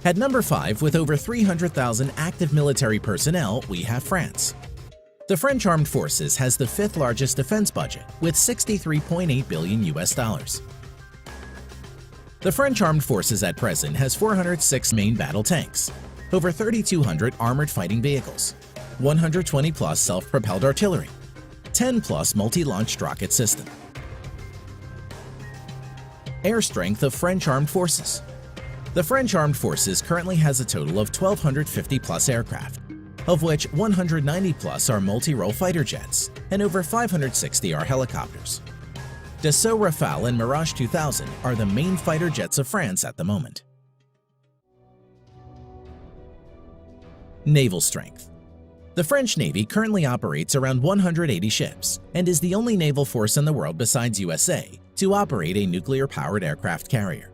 At number 5, with over 300,000 active military personnel, we have France. The French Armed Forces has the 5th largest defense budget with $63.8 billion US. The French Armed Forces at present has 406 main battle tanks, over 3,200 armored fighting vehicles, 120 plus self-propelled artillery, 10 plus multi-launched rocket system. Air strength of French Armed Forces. The French Armed Forces currently has a total of 1,250 plus aircraft, of which 190 plus are multi-role fighter jets and over 560 are helicopters. Dassault Rafale and Mirage 2000 are the main fighter jets of France at the moment. Naval strength. The French Navy currently operates around 180 ships and is the only naval force in the world besides USA to operate a nuclear-powered aircraft carrier.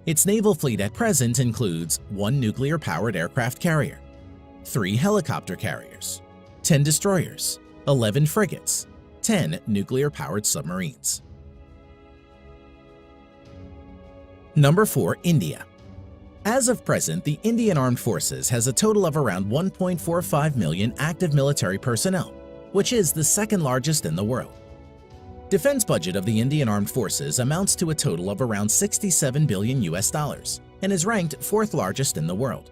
Its naval fleet at present includes 1 nuclear-powered aircraft carrier, 3 helicopter carriers, 10 destroyers, 11 frigates, 10 nuclear-powered submarines. Number 4. India. As of present, the Indian Armed Forces has a total of around 1.45 million active military personnel, which is the 2nd largest in the world. Defense budget of the Indian Armed Forces amounts to a total of around $67 billion US and is ranked 4th largest in the world.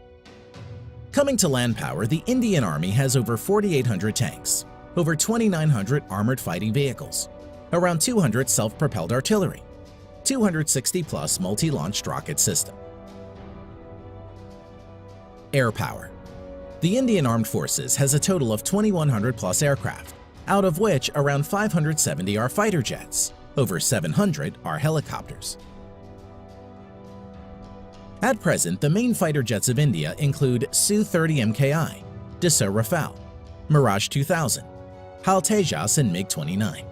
Coming to land power, the Indian Army has over 4,800 tanks, over 2,900 armored fighting vehicles, around 200 self-propelled artillery, 260 plus multi-launched rocket system. Air power. The Indian Armed Forces has a total of 2,100 plus aircraft, out of which around 570 are fighter jets, over 700 are helicopters. At present, the main fighter jets of India include Su-30 MKI, Dassault Rafale, Mirage 2000, HAL Tejas and MiG-29.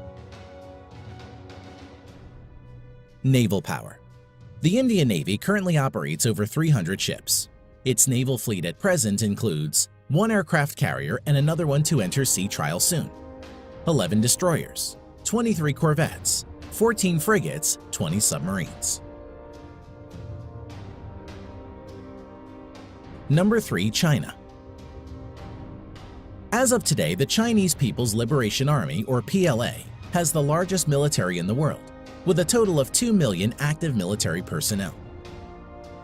Naval power. The Indian Navy currently operates over 300 ships. Its naval fleet at present includes 1 aircraft carrier and another one to enter sea trial soon, 11 destroyers, 23 corvettes, 14 frigates, 20 submarines. Number 3. China. As of today, the Chinese People's Liberation Army, or PLA, has the largest military in the world, with a total of 2 million active military personnel.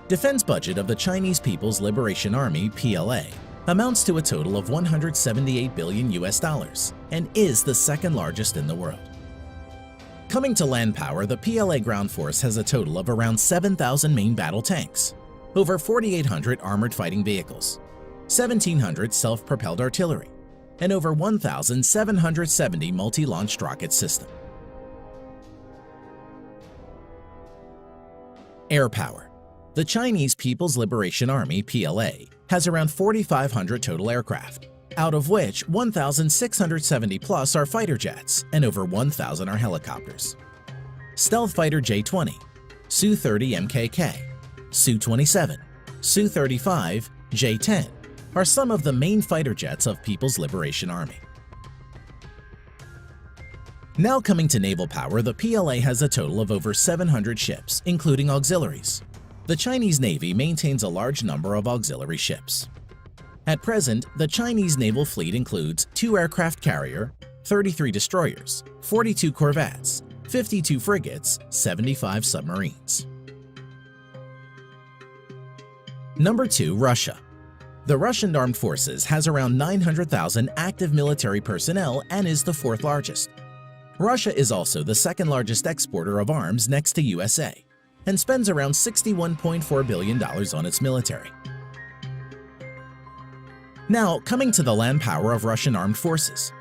Defense budget of the Chinese People's Liberation Army, PLA, amounts to a total of $178 billion US and is the 2nd largest in the world. Coming to land power, the PLA ground force has a total of around 7,000 main battle tanks, over 4,800 armored fighting vehicles, 1,700 self-propelled artillery, and over 1,770 multi-launched rocket system. Air power. The Chinese People's Liberation Army, PLA, has around 4,500 total aircraft, out of which 1,670 plus are fighter jets and over 1,000 are helicopters. Stealth fighter J-20, Su-30 MKK, Su-27, Su-35, J-10 are some of the main fighter jets of People's Liberation Army. Now coming to naval power, the PLA has a total of over 700 ships, including auxiliaries. The Chinese Navy maintains a large number of auxiliary ships. At present, the Chinese naval fleet includes 2 aircraft carrier, 33 destroyers, 42 corvettes, 52 frigates, 75 submarines. Number 2. Russia. The Russian Armed Forces has around 900,000 active military personnel and is the 4th largest. Russia is also the 2nd largest exporter of arms next to USA and spends around $61.4 billion on its military. Now, coming to the land power of Russian Armed Forces.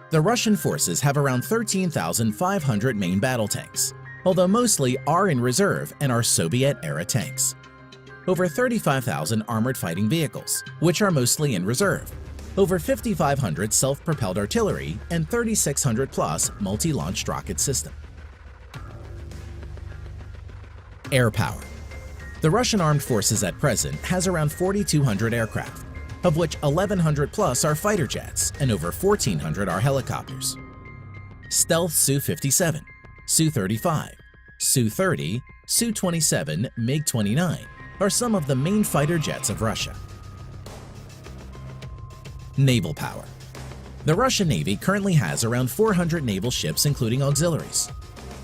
The Russian forces have around 13,500 main battle tanks, although mostly are in reserve and are Soviet-era tanks. Over 35,000 armored fighting vehicles, which are mostly in reserve, over 5,500 self-propelled artillery, and 3,600 plus multi-launched rocket system. Air power. The Russian Armed Forces at present has around 4,200 aircraft, of which 1,100 plus are fighter jets and over 1,400 are helicopters. Stealth Su-57, Su-35, Su-30, Su-27, MiG-29, are some of the main fighter jets of Russia. Naval power. The Russian Navy currently has around 400 naval ships including auxiliaries.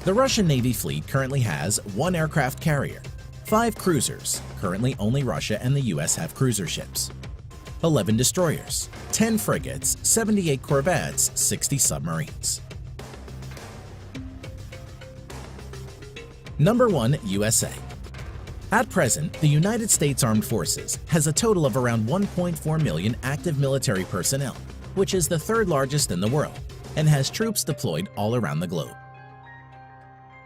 The Russian Navy fleet currently has 1 aircraft carrier, 5 cruisers, currently only Russia and the US have cruiser ships, 11 destroyers, 10 frigates, 78 corvettes, 60 submarines. Number 1. USA. At present, the United States Armed Forces has a total of around 1.4 million active military personnel, which is the 3rd largest in the world, and has troops deployed all around the globe.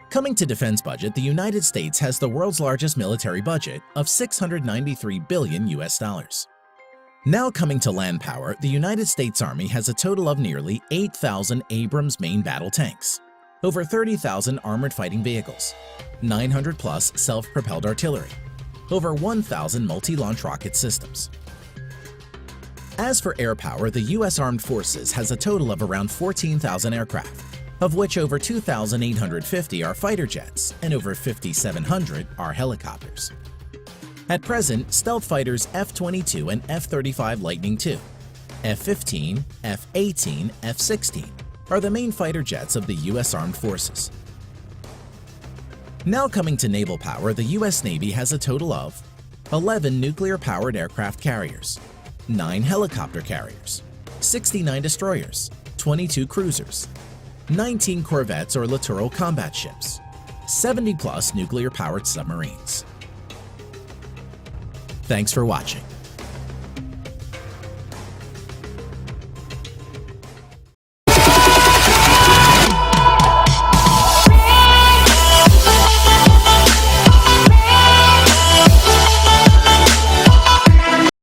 Coming to defense budget, the United States has the world's largest military budget of $693 billion US. Now coming to land power, the United States Army has a total of nearly 8,000 Abrams main battle tanks, over 30,000 armored fighting vehicles, 900 plus self-propelled artillery, over 1,000 multi-launch rocket systems. As for air power, the U.S. Armed Forces has a total of around 14,000 aircraft, of which over 2,850 are fighter jets and over 5,700 are helicopters. At present, stealth fighters F-22 and F-35 Lightning II, F-15, F-18, F-16 are the main fighter jets of the U.S. Armed Forces. Now coming to naval power, the U.S. Navy has a total of 11 nuclear-powered aircraft carriers, 9 helicopter carriers, 69 destroyers, 22 cruisers, 19 corvettes or littoral combat ships, 70 plus nuclear-powered submarines. Thanks for watching.